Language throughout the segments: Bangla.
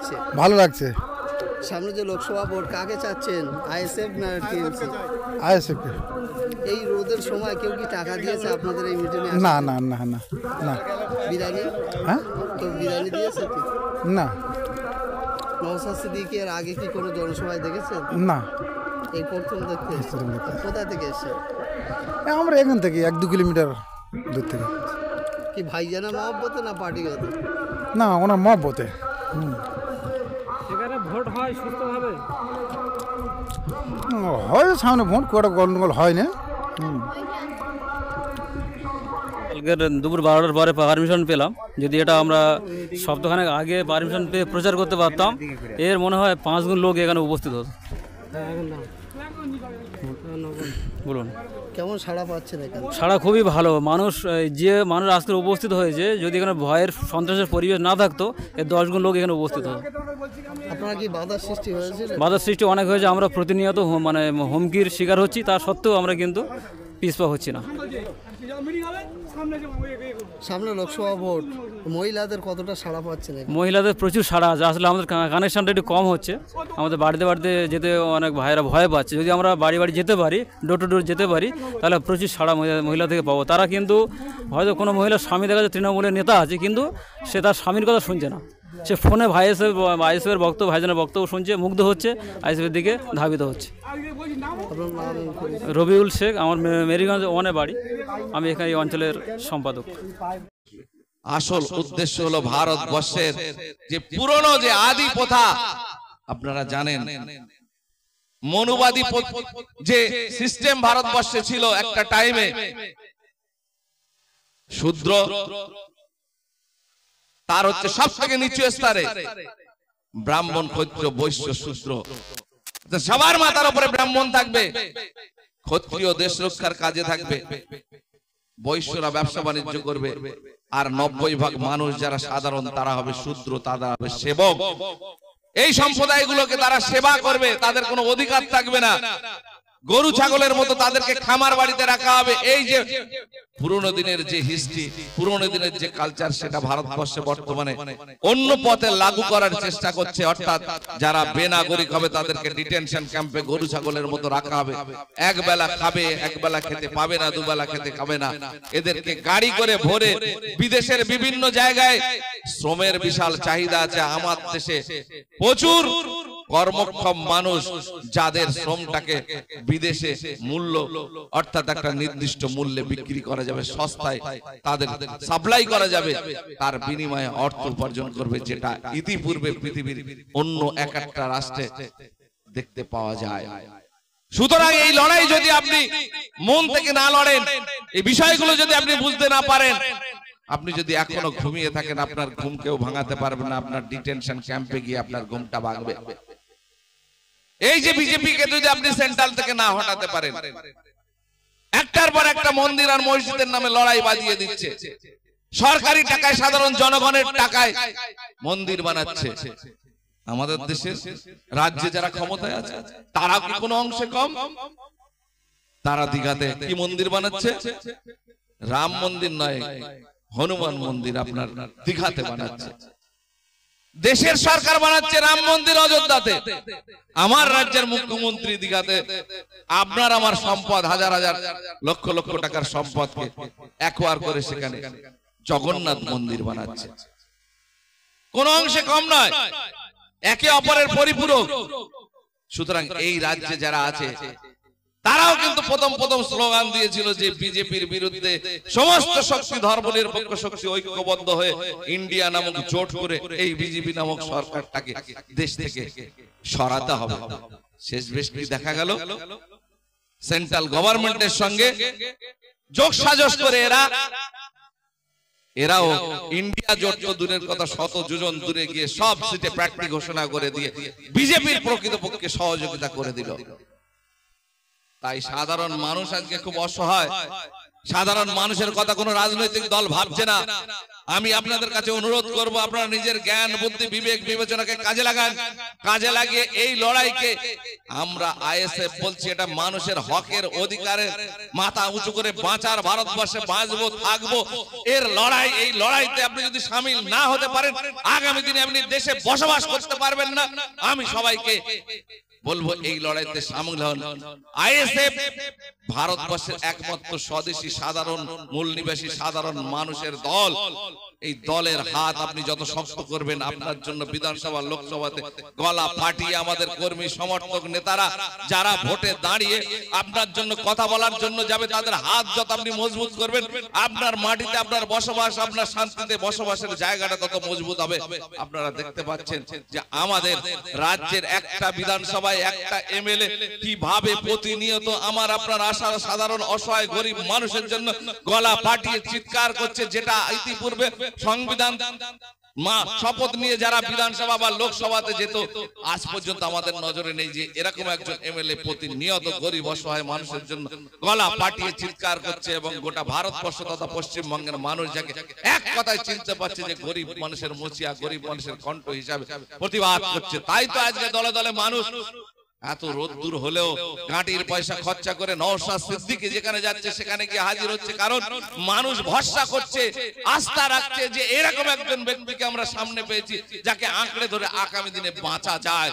লাগছে? ভালো লাগছে। সামনে যে লোকসভা ভোট, কাকে চাচ্ছেন, আইএসএফ না টিএমসি? আইএসএফ। এই রোদের সময় কেউ কি টাকা দিয়েছে আপনাদের এই মিটিংয়ে? না না না না না। বিরিয়ানি? হ্যাঁ, কেউ বিরিয়ানি দিয়েছে কি? না নওশাদ সিদ্দিকীর আগে কি কোনো জনসভায় দেখেছেন? না। এই প্রথম দেখতে এসেছেন। কোথা থেকে এসেছেন? আমরা এখান থেকে 1-2 কিলোমিটার দূর থেকে। কি ভাইজানা মহব্বতে না পার্টিগত? না, ওনার মহব্বতে। এখানে ভোট হয় সুস্থভাবে? হয় সামনে ভোট, কটা গন্ডগোল হয় না। কালকের দুপুর 12টার পরে পারমিশন পেলাম। যদি এটা আমরা সপ্তাহখানেক আগে পারমিশন পেয়ে প্রচার করতে পারতাম, এর মনে হয় 5 গুণ লোক এখানে উপস্থিত হতো। বলুন, কেমন সাড়া পাচ্ছেন এখানে? সাড়া খুবই ভালো। মানুষ আজকে উপস্থিত হয়েছে, যদি এখানে ভয়ের সন্ত্রাসের পরিবেশ না থাকতো, এর 10 গুণ লোক এখানে উপস্থিত হতো। আপনারা কি বাধার সৃষ্টি হয়েছিল? বাধার সৃষ্টি অনেক হয়েছে। আমরা প্রতিনিয়ত হুমকির শিকার হচ্ছি, তা সত্ত্বেও আমরা কিন্তু পিছপা হচ্ছি না। সামনে লোকসভা ভোট, মহিলাদের কতটা সাড়া পাচ্ছেন? মহিলাদের প্রচুর সাড়া আছে। আসলে আমাদের কানেকশানটা একটু কম হচ্ছে। আমাদের বাড়িতে বাড়িতে যেতে অনেক ভাইয়েরা ভয় পাচ্ছে। যদি আমরা বাড়ি বাড়ি যেতে পারি, ডোর টু ডোর যেতে পারি, তাহলে প্রচুর সাড়া মহিলা থেকে পাবো। তারা কিন্তু হয়তো কোনো মহিলার স্বামী দেখা যাচ্ছে তৃণমূলের নেতা আছে, কিন্তু সে তার স্বামীর কথা শুনছে না। সে ফোনে আইএসএফের বক্তব্য, ভাইজানের বক্তব্য শুনছে, মুগ্ধ হচ্ছে, আইএসএফের দিকে ধাবিত হচ্ছে। রবিউল শেখ, আমার মেরিগঞ্জ 1-এ বাড়ি। আমি এখানে এই অঞ্চলের সম্পাদক। আসল উদ্দেশ্য হলো ভারতবর্ষের যে পুরনো যে আদি প্রথা, আপনারা জানেন মনুবাদী যে সিস্টেম ভারতবর্ষে ছিল একটা টাইমে, শূদ্র তার হচ্ছে সব থেকে নিচু স্তরে, ব্রাহ্মণ, ক্ষত্রিয়, বৈশ্য, শূদ্র, সবার মাথার উপরে ব্রাহ্মণ থাকবে, ক্ষত্রিয় দেশ রক্ষার কাজে থাকবে, বৈশ্যরা ব্যবসা বাণিজ্য করবে, আর 90% মানুষ যারা সাধারণ তারা হবে শূদ্র, তারা হবে সেবক। এই সম্প্রদায়গুলোকে তারা সেবা করবে, তাদের কোনো অধিকার থাকবে না। গরু ছাগলের মতো তাদেরকে খামার বাড়িতে রাখা হবে। এই যে পুরনো দিনের যে হিস্ট্রি, পুরনো দিনের যে কালচার, সেটা ভারতবর্ষে বর্তমানে অন্য পথে লাগু করার চেষ্টা করছে। অর্থাৎ যারা বেনাগরিক হবে তাদেরকে ডিটেনশন ক্যাম্পে গরু ছাগলের মতো রাখা হবে। একবেলা খাবে, একবেলা খেতে পাবে না, দুবেলা খেতে খাবে না। এদেরকে গাড়ি করে ভরে বিদেশের বিভিন্ন জায়গায়, শ্রমের বিশাল চাহিদা আছে আমার দেশে, প্রচুর কর্মক্ষম মানুষ যাদের শ্রমটাকে বিদেশে মূল্য, অর্থাৎ একটা নির্দিষ্ট মূল্যে বিক্রি করা যাবে, সস্তায় তাদের সাপ্লাই করা যাবে, তার বিনিময়ে অর্থ উপার্জন করবে, যেটা ইতিপূর্বে পৃথিবীর অন্য একটা রাষ্ট্রে দেখতে পাওয়া যায়। সুতরাং এই লড়াই যদি আপনি মন থেকে না লড়েন, এই বিষয়গুলো যদি আপনি বুঝতে না পারেন, আপনি যদি এখনো ঘুমিয়ে থাকেন, আপনার ঘুম কেউ ভাঙাতে পারবে না। আপনার ডিটেনশন ক্যাম্পে গিয়ে আপনার ঘুমটা ভাঙবে। এই যে বিজেপিকে যদি আপনি সেন্ট্রাল থেকে না হটাতে পারেন, একটার পর একটা মন্দির আর মসজিদের নামে লড়াই বাজিয়ে দিচ্ছে, সরকারি টাকায়, সাধারণ জনগণের টাকায় মন্দির বানাচ্ছে। আমাদের দেশের রাজ্যে যারা ক্ষমতায় আছে তারা কি কোনো অংশে কম? তারা দীঘাতে কি মন্দির বানাচ্ছে? রাম মন্দির নয়, হনুমান মন্দির আপনার দীঘাতে বানাচ্ছে। দেশের সরকার বানাচ্ছে রাম মন্দির অযোধ্যাতে। আমার রাজ্যের মুখ্যমন্ত্রী দীঘাতে আপনার আমার সম্পদ, হাজার হাজার লক্ষ লক্ষ টাকার সম্পদকে অ্যাকোয়ার করে সেখানে জগন্নাথ মন্দির বানাচ্ছে। কোন অংশে কম নয়, একে অপরের পরিপূরক। সুতরাং এই রাজ্যে যারা আছে তারাও কিন্তু প্রথম স্লোগান দিয়েছিল যে বিজেপির বিরুদ্ধে সমস্ত শক্তি, ধর্ম নিরপেক্ষ শক্তি ঐক্যবদ্ধ হয়ে ইন্ডিয়া নামক জোট করে এই বিজেপি নামক সরকারটাকে দেশ থেকে সরাতে হবে। শেষ বেশ কি দেখা গেল, সেন্ট্রাল গভর্নমেন্টের সঙ্গে যোগ সাজস করে এরাও ইন্ডিয়া জোট তো দূরের কথা, শত যোজন দূরে গিয়ে সব সিটে প্রার্থী ঘোষণা করে দিয়ে বিজেপির প্রকৃতপক্ষে সহযোগিতা করে দিল। তাই সাধারণ মানুষ আজকে খুব অসহায়। সাধারণ মানুষের কথা কোনো রাজনৈতিক দল ভাবছে না। আমি আপনাদের কাছে অনুরোধ করব, আপনারা নিজের জ্ঞান, বুদ্ধি, বিবেক, বিবেচনাকে কাজে লাগান। কাজে লাগিয়ে এই লড়াইকে আমরা আইএসএফ বলছি এটা মানুষের হকের অধিকারের মাথা উঁচু করে বাঁচার, ভারতবর্ষে বাঁচবো থাকবো এর লড়াই। এই লড়াইতে আপনি যদি সামিল না হতে পারেন আগামী দিনে আপনি দেশে বসবাস করতে পারবেন না। আমি সবাইকে বলবো এই লড়াইতে সামিল হন। আইএসএফ ভারতবর্ষের একমাত্র স্বদেশী সাধারণ মূল নিবাসী সাধারণ মানুষের দল। এই দলের হাত আপনি যত শক্ত করবেন আপনার জন্য বিধানসভা লোকসভাতে গলা ফাটিয়ে আমাদের কর্মী সমর্থক নেতারা যারা ভোটে দাঁড়িয়ে আপনার জন্য কথা বলার জন্য যাবে তাদের হাত যত আপনি মজবুত করবেন আপনার মাটিতে আপনার বসবাস, আপনার শান্তিতে বসবাসের জায়গাটা তত মজবুত হবে। আপনারা দেখতে পাচ্ছেন যে আমাদের রাজ্যের একটা বিধানসভায় একটা এমএলএ কিভাবে প্রতিনিয়ত আমার আপনার আশা সাধারণ অসহায় গরিব মানুষের জন্য গলা ফাটিয়ে চিৎকার করছে, যেটা ইতিপূর্বে সংবিধান শপথ নিয়ে যারা বিধানসভা বা লোকসভাতে যেত আজ পর্যন্ত আমাদের নজরে নেই যে এরকম একজন এমএলএ প্রতিনিয়ত গরিব অসহায় মানুষের জন্য গলা ফাটিয়ে চিৎকার করছে এবং গোটা ভারতবর্ষ তথা পশ্চিমবঙ্গের মানুষ যাকে এক কথায় চিনতে পারছে যে গরিব মানুষের মুচিয়া, গরিব মানুষের কণ্ঠ হিসাবে প্রতিবাদ করছে। তাই তো আজকে দলে দলে মানুষ এত রোদ্দুর হলেও গাঁটির পয়সা খরচা করে নওশাদ সিদ্দিকী যেখানে যাচ্ছে সেখানে গিয়ে হাজির হচ্ছে, কারণ মানুষ ভরসা করছে, আস্থা রাখছে যে এরকম একজন ব্যক্তিকে আমরা সামনে পেয়েছি যাকে আঁকড়ে ধরে আগামী দিনে বাঁচা যায়।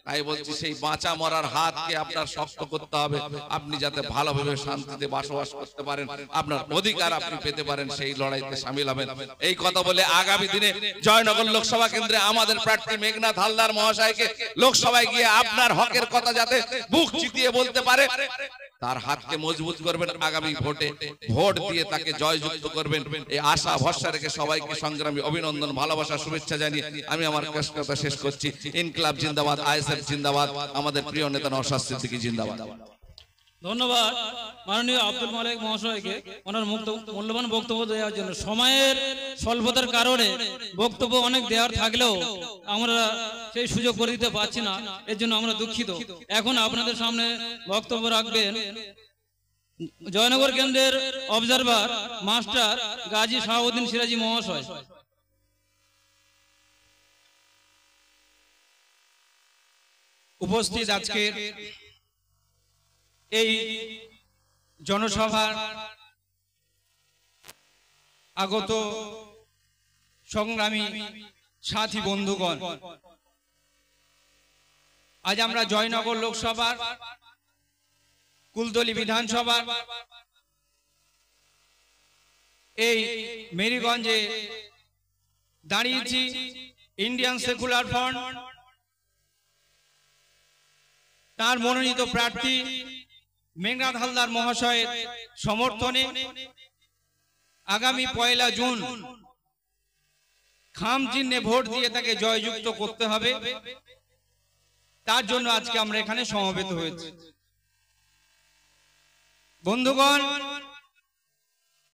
তাই বলছি সেই বাঁচা মরার হাতকে আপনার শক্ত করতে হবে, আপনি যাতে ভালোভাবে শান্তিতে বসবাস করতে পারেন, আপনার অধিকার আপনি পেতে পারেন, সেই লড়াইতে শামিল হবেন। এই কথা বলে আগামী দিনে জয়নগর লোকসভা কেন্দ্রে আমাদের প্রার্থী মেঘনাথ হালদার মহাশয়কে লোকসভায় গিয়ে আপনার হকের কথা যাতে বুক চিতিয়ে বলতে পারে তার হাতকে মজবুত করবেন, আগামী ভোটে ভোট দিয়ে তাকে জয়যুক্ত করবেন। এই আশা ভরসা রেখে সবাইকে সংগ্রামী অভিনন্দন, ভালোবাসা, শুভেচ্ছা জানিয়ে আমি আমার কথা শেষ করছি। ইনকিলাব জিন্দাবাদ, আইএসএফ জিন্দাবাদ, আমাদের প্রিয় নেতা নওশাদ সিদ্দিকী জিন্দাবাদ। ধন্যবাদ মাননীয় আব্দুল মালিক মহাশয়কে ওনার মূল্যবান বক্তব্য দেওয়ার জন্য। সময়ের স্বল্পতার কারণে বক্তব্য অনেক দেওয়ার থাকলেও আমরা সেই সুযোগ করে দিতে পারছি না, এর জন্য আমরা দুঃখিত। এখন আপনাদের সামনে বক্তব্য রাখবেন জয়নগর কেন্দ্রের অবজারভার মাস্টার গাজী শাহাবুদ্দিন সিরাজি মহাশয়। উপস্থিত আজকের এই জনসভার আগত সংগ্রামী সাথী বন্ধুগণ, আজ আমরা জয়নগর লোকসভার কুলতলি বিধানসভার এই মেরিগঞ্জে দাঁড়িয়েছি। ইন্ডিয়ান সেকুলার ফ্রন্ট তার মনোনীত প্রার্থী মেঘনাথ হালদার মহাশয়ের সমর্থনে আগামী 1 জুন খাম চিহ্নে ভোট দিয়ে তাকে জয়যুক্ত করতে হবে। তার জন্য আজকে আমরা এখানে সমবেত হয়েছি। বন্ধুগণ,